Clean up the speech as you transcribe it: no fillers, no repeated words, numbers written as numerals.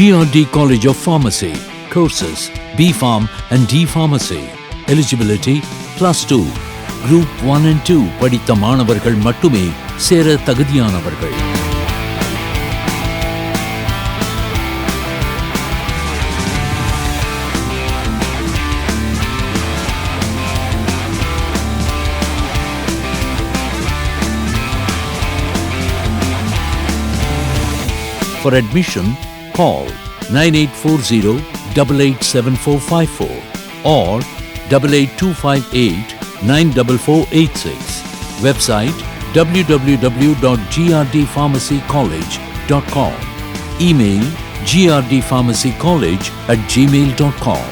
G.R.D. College of Pharmacy. Courses B.Pharm and D.Pharmacy. Eligibility +2. Group 1 and 2 படித்த மாணவர்கள் மட்டுமே சேர தகுதியானவர்கள். For admission, call 9840-887454 or 88258 94486. Website www.grdpharmacycollege.com. Email grdpharmacycollege@gmail.com.